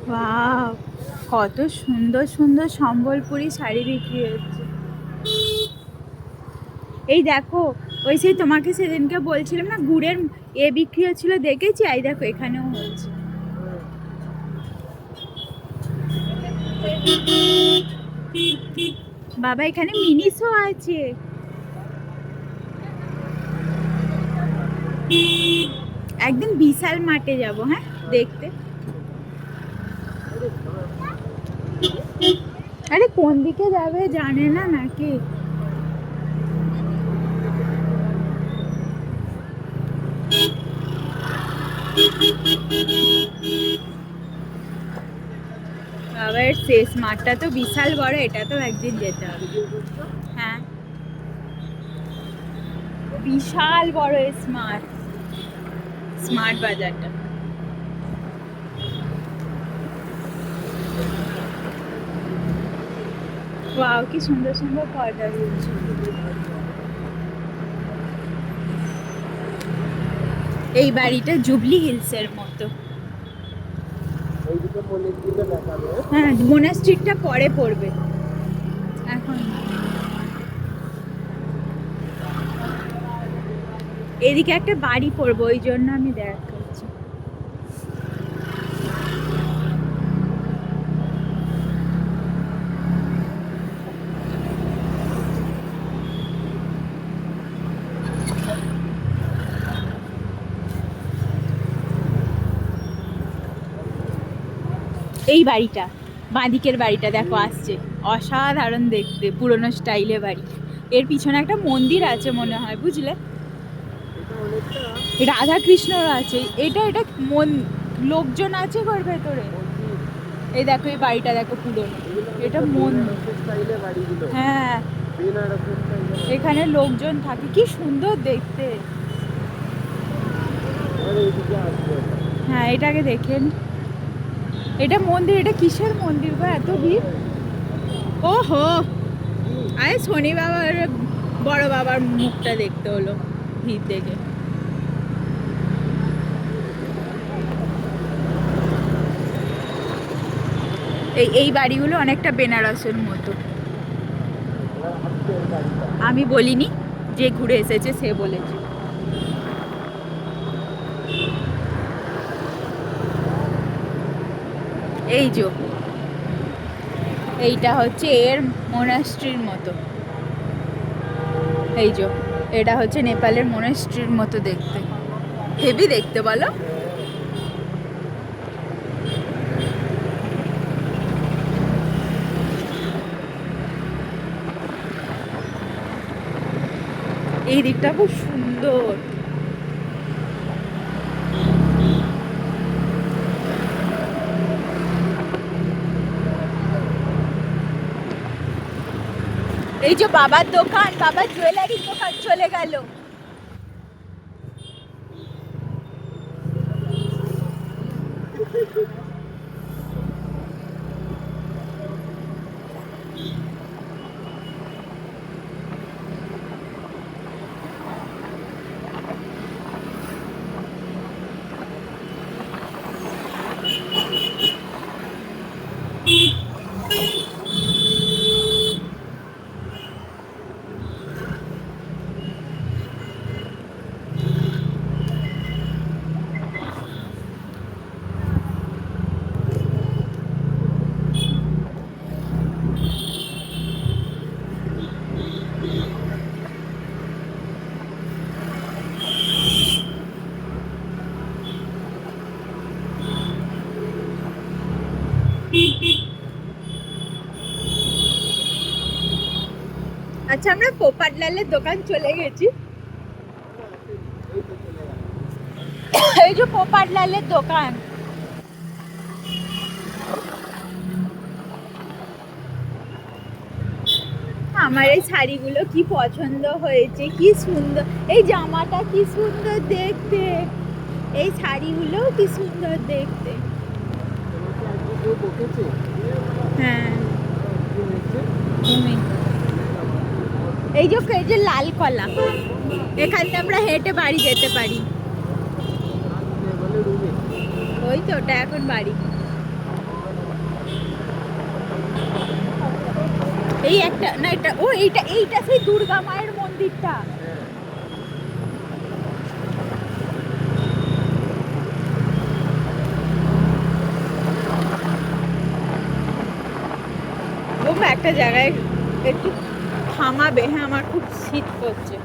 Wow, কত সুন্দর সুন্দর সম্বলপুরি শাড়ি বিক্রি হচ্ছে। এই দেখো, ওই সেই তোমাকে সেদিনকে বলছিলাম না গুড়ের বিক্রি হচ্ছিল, দেখেছি। এই দেখো এখানেও হচ্ছে। বাবা এখানে মিনিসও আছে। একদিন বিশাল মাঠে যাব, হ্যাঁ, দেখতে। আরে কোন দিকে যাবে জানে না নাকি? আবার শেষ মাঠটা তো বিশাল বড়, এটা তো একদিন যেতে হবে। হ্যাঁ, বিশাল বড় স্মার্ট বাজারটা। ওয়াও, কি সুন্দর সুন্দর পর্দা দিয়েছে। এই বাড়িটা জুবলি হিলসের মতো। হ্যাঁ, মোনাস্ট্রিটা পরে পড়বে, এখন এদিকে একটা বাড়ি পড়বে, ওই জন্য আমি দেখাচ্ছি। এই বাড়িটা, বাঁদিকের বাড়িটা দেখো আসছে, অসাধারণ দেখতে, পুরনো স্টাইলে বাড়ি। এর পিছনে একটা মন্দির আছে মনে হয়, বুঝলে, রাধা কৃষ্ণর আছে। এটা এটা লোকজন আছে ঘর ভেতরে। এই দেখো এই বাড়িটা দেখো পুরনো, এটা হ্যাঁ, এখানে লোকজন থাকে, কি সুন্দর দেখতে। হ্যাঁ, এটাকে দেখেন, এটা মন্দির। এটা কিসের মন্দির গো, এত ভিড়? ওহো, আরে শনি বাবার, বড় বাবার মুখটা দেখতে হলো ভিড় দেখে। এই বাড়িগুলো অনেকটা বেনারসের মতো। আমি বলিনি, যে ঘুরে এসেছে সে বলেছে। এই যে এইটা হচ্ছে এর মোনাস্ট্রির মতো। এই যে এটা হচ্ছে নেপালের মোনাস্ট্রির মতো দেখতে, হেভি দেখতে বলো। এই দিকটা খুব সুন্দর। এই যে বাবার দোকান, বাবার জুয়েলারির দোকান চলে গেল। আচ্ছা আমরা পোপাটলালের দোকান চলে গেছি। এই যে পোপাটলালের দোকান। আমার এই শাড়িগুলো কি পছন্দ হয়েছে, কি সুন্দর, এই জামাটা কি সুন্দর দেখতে, এই শাড়িগুলো কি সুন্দর দেখতে। হ্যাঁ এই যে লাল কলা, এখান থেকে আমরা হেঁটে বাড়ি যেতে পারি। ওই তো ওটা এখন বাড়ি। এই একটা না, এটা ও এইটা এইটা সেই দুর্গা মায়ের মন্দিরটা। ও একটা জায়গায় একটু থামাবে। হ্যাঁ আমার খুব শীত করছে।